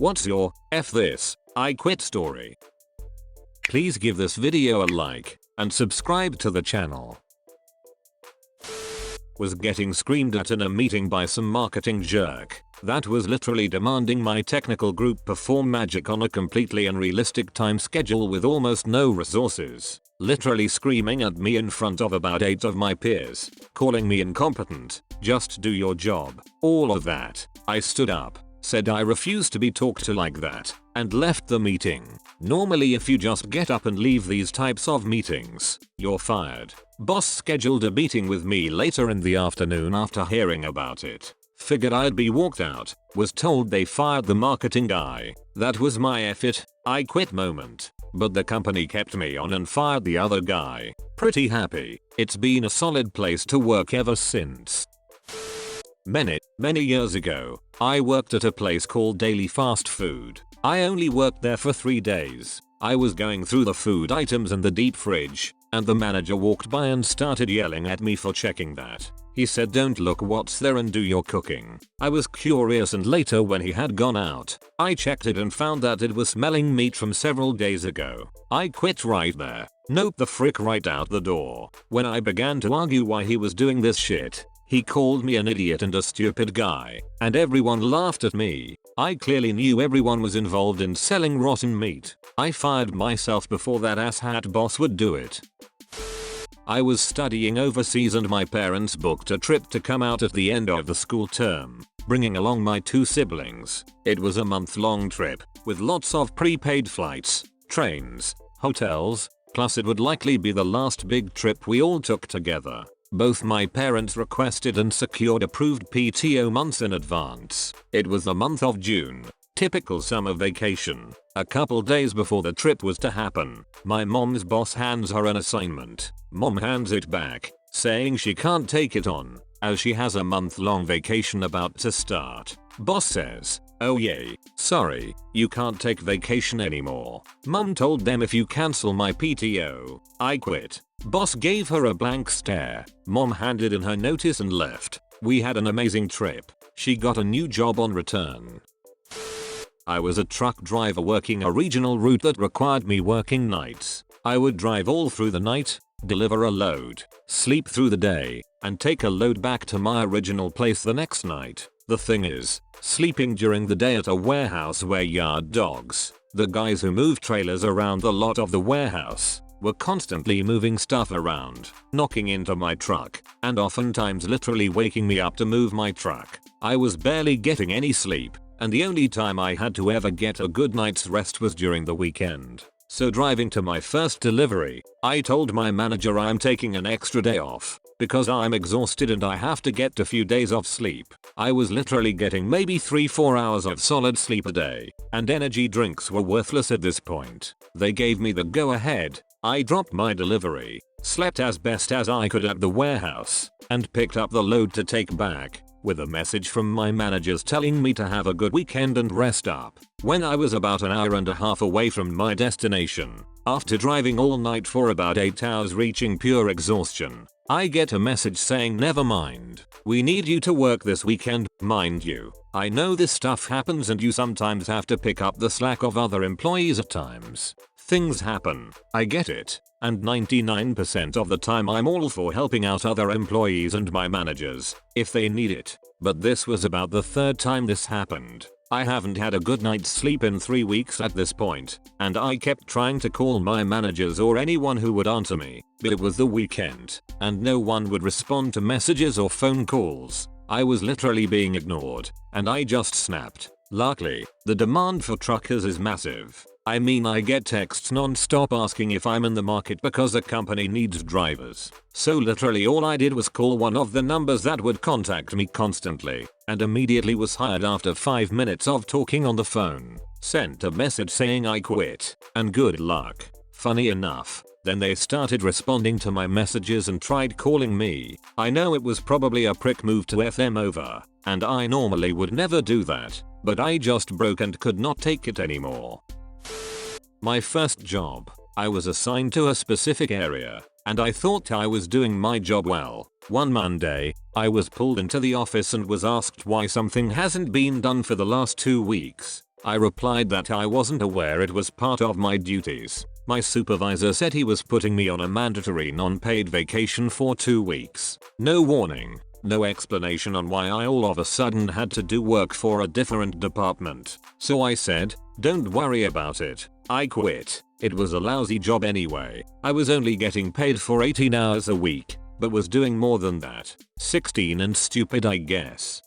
What's your F this, I quit story? Please give this video a like and subscribe to the channel. Was getting screamed at in a meeting by some marketing jerk that was literally demanding my technical group perform magic on a completely unrealistic time schedule with almost no resources. Literally screaming at me in front of about 8 of my peers, calling me incompetent, just do your job, all of that. I stood up, said I refuse to be talked to like that, and left the meeting. Normally if you just get up and leave these types of meetings, you're fired. Boss scheduled a meeting with me later in the afternoon after hearing about it. Figured I'd be walked out, was told they fired the marketing guy. That was my F it, I quit moment. But the company kept me on and fired the other guy. Pretty happy. It's been a solid place to work ever since. Many years ago, I worked at a place called Daily Fast Food. I only worked there for 3 days. I was going through the food items in the deep fridge, and the manager walked by and started yelling at me for checking that. He said don't look what's there and do your cooking. I was curious and later when he had gone out, I checked it and found that it was smelling meat from several days ago. I quit right there. Nope the frick right out the door. When I began to argue why he was doing this shit, he called me an idiot and a stupid guy, and everyone laughed at me. I clearly knew everyone was involved in selling rotten meat. I fired myself before that asshat boss would do it. I was studying overseas and my parents booked a trip to come out at the end of the school term, bringing along my 2 siblings. It was a month-long trip, with lots of prepaid flights, trains, hotels, plus it would likely be the last big trip we all took together. Both my parents requested and secured approved PTO months in advance. It was the month of June, typical summer vacation. A couple days before the trip was to happen, my mom's boss hands her an assignment. Mom hands it back, saying she can't take it on, as she has a month-long vacation about to start. Boss says, oh yay, sorry, you can't take vacation anymore. Mom told them if you cancel my PTO, I quit. Boss gave her a blank stare. Mom handed in her notice and left. We had an amazing trip. She got a new job on return. I was a truck driver working a regional route that required me working nights. I would drive all through the night, deliver a load, sleep through the day, and take a load back to my original place the next night. The thing is, sleeping during the day at a warehouse where yard dogs, the guys who move trailers around the lot of the warehouse, were constantly moving stuff around, knocking into my truck, and oftentimes literally waking me up to move my truck. I was barely getting any sleep, and the only time I had to ever get a good night's rest was during the weekend. So driving to my first delivery, I told my manager I'm taking an extra day off, because I'm exhausted and I have to get a few days of sleep. I was literally getting maybe 3-4 hours of solid sleep a day, and energy drinks were worthless at this point. They gave me the go ahead. I dropped my delivery, slept as best as I could at the warehouse, and picked up the load to take back, with a message from my managers telling me to have a good weekend and rest up. When I was about an hour and a half away from my destination, after driving all night for about 8 hours reaching pure exhaustion, I get a message saying never mind, we need you to work this weekend. Mind you, I know this stuff happens and you sometimes have to pick up the slack of other employees at times. Things happen, I get it, and 99% of the time I'm all for helping out other employees and my managers, if they need it. But this was about the 3rd time this happened. I haven't had a good night's sleep in 3 weeks at this point, and I kept trying to call my managers or anyone who would answer me, but it was the weekend, and no one would respond to messages or phone calls. I was literally being ignored, and I just snapped. Luckily, the demand for truckers is massive. I mean I get texts non-stop asking if I'm in the market because the company needs drivers. So literally all I did was call one of the numbers that would contact me constantly, and immediately was hired after 5 minutes of talking on the phone. Sent a message saying I quit, and good luck. Funny enough, then they started responding to my messages and tried calling me. I know it was probably a prick move to F them over, and I normally would never do that, but I just broke and could not take it anymore. My first job, I was assigned to a specific area, and I thought I was doing my job well. One Monday, I was pulled into the office and was asked why something hasn't been done for the last 2 weeks. I replied that I wasn't aware it was part of my duties. My supervisor said he was putting me on a mandatory non-paid vacation for 2 weeks. No warning, no explanation on why I all of a sudden had to do work for a different department. So I said, "Don't worry about it. I quit." It was a lousy job anyway. I was only getting paid for 18 hours a week, but was doing more than that. 16 and stupid, I guess.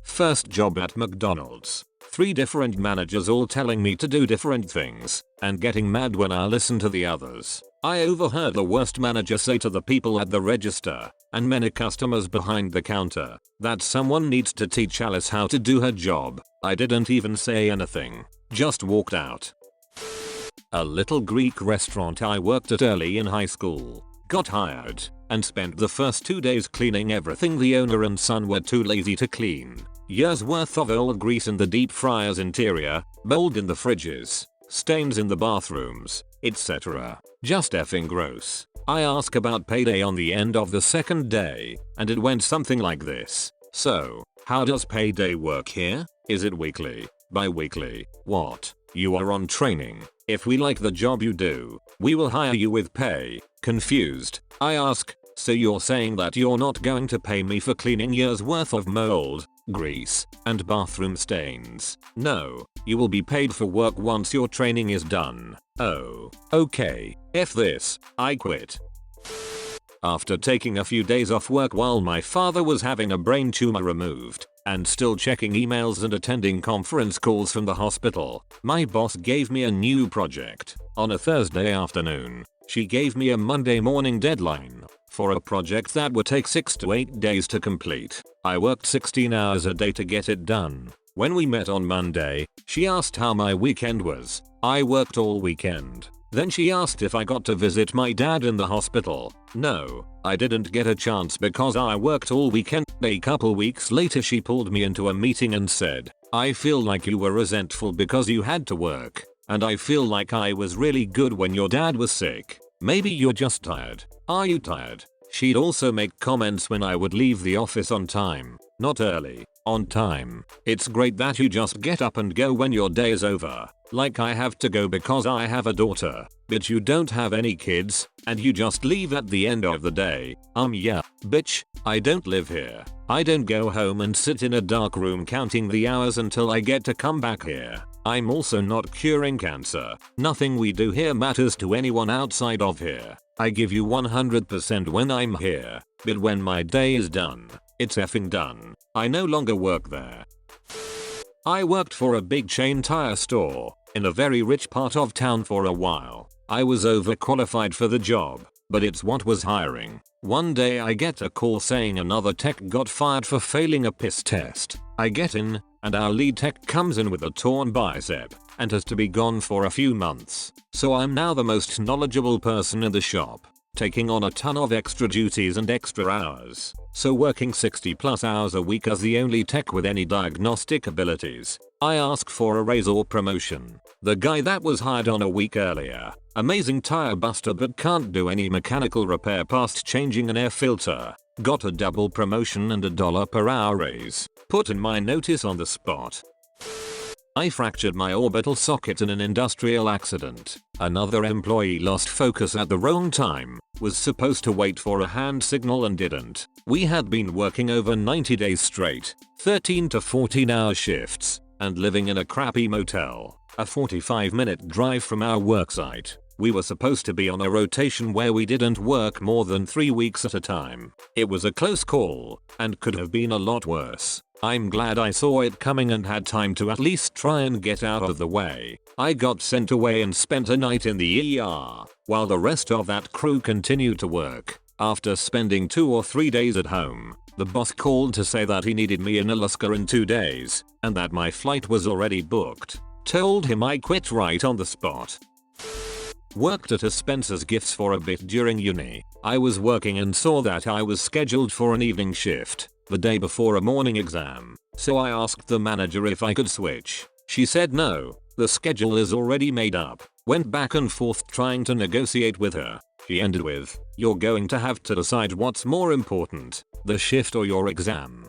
First job at McDonald's. 3 different managers all telling me to do different things, and getting mad when I listen to the others. I overheard the worst manager say to the people at the register, and many customers behind the counter, that someone needs to teach Alice how to do her job. I didn't even say anything, just walked out. A little Greek restaurant I worked at early in high school. Got hired, and spent the first 2 days cleaning everything the owner and son were too lazy to clean. Years worth of old grease in the deep fryer's interior, mold in the fridges, stains in the bathrooms, etc. Just effing gross. I ask about payday on the end of the second day, and it went something like this. "So, how does payday work here? Is it weekly? Bi-weekly? What? You are on training. If we like the job you do, we will hire you with pay." Confused, I ask, "So you're saying that you're not going to pay me for cleaning years worth of mold, grease, and bathroom stains?" "No, you will be paid for work once your training is done." "Oh, okay. F this." I quit. After taking a few days off work while my father was having a brain tumor removed, and still checking emails and attending conference calls from the hospital, my boss gave me a new project. On a Thursday afternoon, she gave me a Monday morning deadline for a project that would take 6 to 8 days to complete. I worked 16 hours a day to get it done. When we met on Monday, she asked how my weekend was. I worked all weekend. Then she asked if I got to visit my dad in the hospital. No, I didn't get a chance because I worked all weekend. A couple weeks later she pulled me into a meeting and said, "I feel like you were resentful because you had to work, and I feel like I was really good when your dad was sick. Maybe you're just tired. Are you tired?" She'd also make comments when I would leave the office on time, not early, on time. "It's great that you just get up and go when your day is over. Like I have to go because I have a daughter, but you don't have any kids, and you just leave at the end of the day." Yeah, bitch, I don't live here. I don't go home and sit in a dark room counting the hours until I get to come back here. I'm also not curing cancer. Nothing we do here matters to anyone outside of here. I give you 100% when I'm here, but when my day is done, it's effing done. I no longer work there. I worked for a big chain tire store in a very rich part of town for a while. I was overqualified for the job, but it's what was hiring. One day I get a call saying another tech got fired for failing a piss test. I get in, and our lead tech comes in with a torn bicep and has to be gone for a few months. So I'm now the most knowledgeable person in the shop, taking on a ton of extra duties and extra hours. So working 60+ hours a week as the only tech with any diagnostic abilities. I ask for a raise or promotion. The guy that was hired on a week earlier, amazing tire buster but can't do any mechanical repair past changing an air filter, got a double promotion and a $1 per hour raise. Put in my notice on the spot. I fractured my orbital socket in an industrial accident. Another employee lost focus at the wrong time, was supposed to wait for a hand signal and didn't. We had been working over 90 days straight, 13 to 14 hour shifts, and living in a crappy motel, a 45-minute drive from our worksite. We were supposed to be on a rotation where we didn't work more than 3 weeks at a time. It was a close call, and could have been a lot worse. I'm glad I saw it coming and had time to at least try and get out of the way. I got sent away and spent a night in the ER, while the rest of that crew continued to work. After spending 2 or 3 days at home, the boss called to say that he needed me in Alaska in 2 days, and that my flight was already booked. Told him I quit right on the spot. Worked at a Spencer's Gifts for a bit during uni. I was working and saw that I was scheduled for an evening shift, the day before a morning exam. So I asked the manager if I could switch. She said no, the schedule is already made up. Went back and forth trying to negotiate with her. She ended with, "You're going to have to decide what's more important, the shift or your exam."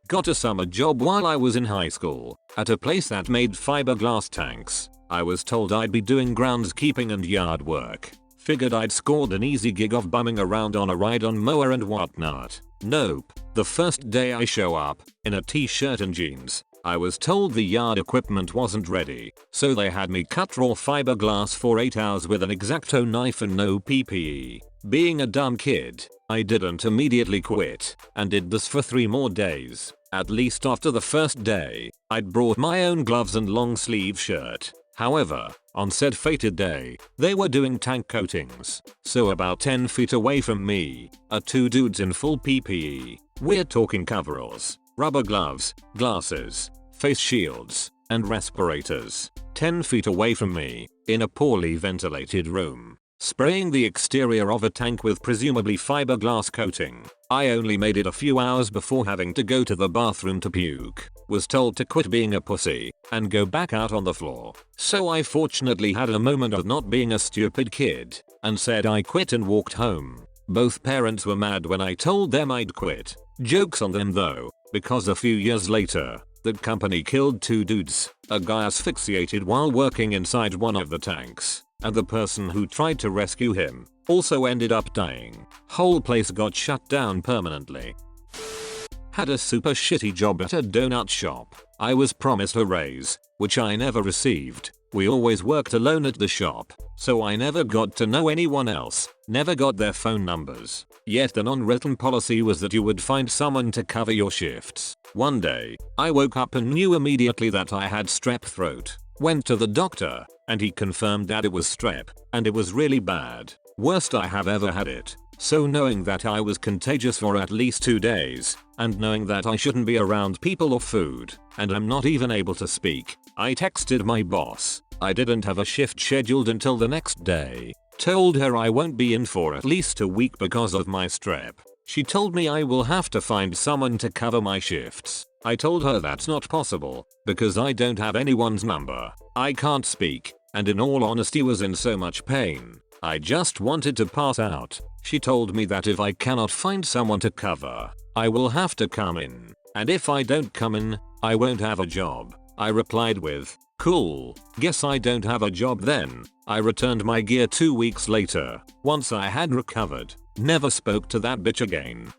Got a summer job while I was in high school at a place that made fiberglass tanks. I was told I'd be doing groundskeeping and yard work. Figured I'd scored an easy gig of bumming around on a ride-on mower and whatnot. Nope. The first day I show up, in a t-shirt and jeans, I was told the yard equipment wasn't ready, so they had me cut raw fiberglass for 8 hours with an X-Acto knife and no PPE. Being a dumb kid, I didn't immediately quit, and did this for 3 more days. At least after the first day, I'd brought my own gloves and long sleeve shirt. However, on said fated day, they were doing tank coatings, so about 10 feet away from me are 2 dudes in full PPE. We're talking coveralls, rubber gloves, glasses, face shields, and respirators. 10 feet away from me, in a poorly ventilated room, spraying the exterior of a tank with presumably fiberglass coating. I only made it a few hours before having to go to the bathroom to puke. Was told to quit being a pussy and go back out on the floor. So I fortunately had a moment of not being a stupid kid and said I quit and walked home. Both parents were mad when I told them I'd quit. Jokes on them though, because a few years later, that company killed 2 dudes. A guy asphyxiated while working inside one of the tanks, and the person who tried to rescue him also ended up dying. Whole place got shut down permanently. Had a super shitty job at a donut shop. I was promised a raise, which I never received. We always worked alone at the shop, so I never got to know anyone else, never got their phone numbers. Yet the non-written policy was that you would find someone to cover your shifts. One day, I woke up and knew immediately that I had strep throat. Went to the doctor, and he confirmed that it was strep, and it was really bad. Worst I have ever had it. So knowing that I was contagious for at least 2 days, and knowing that I shouldn't be around people or food, and I'm not even able to speak, I texted my boss. I didn't have a shift scheduled until the next day. Told her I won't be in for at least a week because of my strep. She told me I will have to find someone to cover my shifts. I told her that's not possible, because I don't have anyone's number. I can't speak, and in all honesty was in so much pain. I just wanted to pass out. She told me that if I cannot find someone to cover, I will have to come in. And if I don't come in, I won't have a job. I replied with, cool, guess I don't have a job then. I returned my gear 2 weeks later, once I had recovered. Never spoke to that bitch again.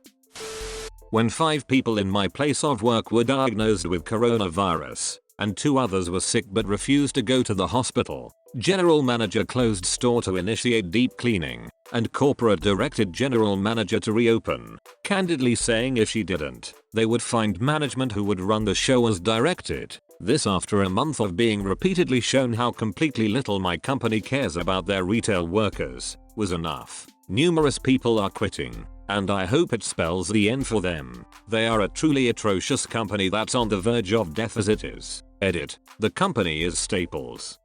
When 5 people in my place of work were diagnosed with coronavirus, and 2 others were sick but refused to go to the hospital, general manager closed store to initiate deep cleaning, and corporate directed general manager to reopen, candidly saying if she didn't, they would find management who would run the show as directed. This after a month of being repeatedly shown how completely little my company cares about their retail workers, was enough. Numerous people are quitting, and I hope it spells the end for them. They are a truly atrocious company that's on the verge of death as it is. Edit. The company is Staples.